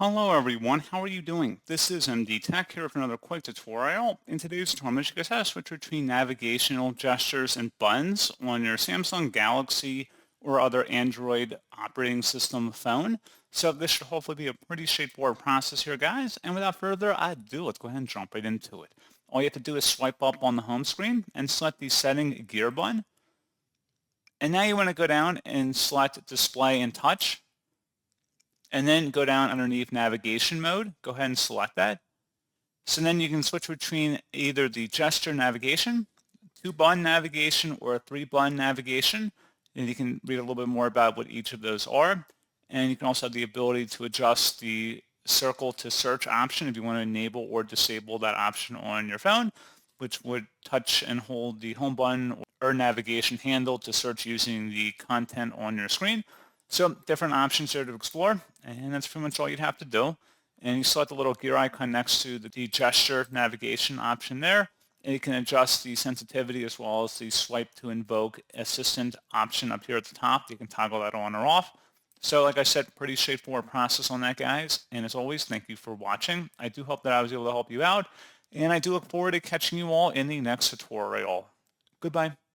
Hello everyone, how are you doing? This is MD Tech here with another quick tutorial. In today's tutorial, I'm going to show you guys how to switch between navigational gestures and buttons on your Samsung Galaxy or other Android operating system phone. So this should hopefully be a pretty straightforward process here, guys. And without further ado, let's go ahead and jump right into it. All you have to do is swipe up on the home screen and select the setting gear button. And now you want to go down and select display and touch. And then go down underneath navigation mode. Go ahead and select that. So then you can switch between either the gesture navigation, 2-button navigation, or a 3-button navigation. And you can read a little bit more about what each of those are. And you can also have the ability to adjust the circle to search option if you want to enable or disable that option on your phone, which would touch and hold the home button or navigation handle to search using the content on your screen. So different options here to explore, and that's pretty much all you'd have to do. And you select the little gear icon next to the gesture navigation option there, and you can adjust the sensitivity as well as the swipe to invoke assistant option up here at the top. You can toggle that on or off. So like I said, pretty straightforward process on that, guys. And as always, thank you for watching. I do hope that I was able to help you out, and I do look forward to catching you all in the next tutorial. Goodbye.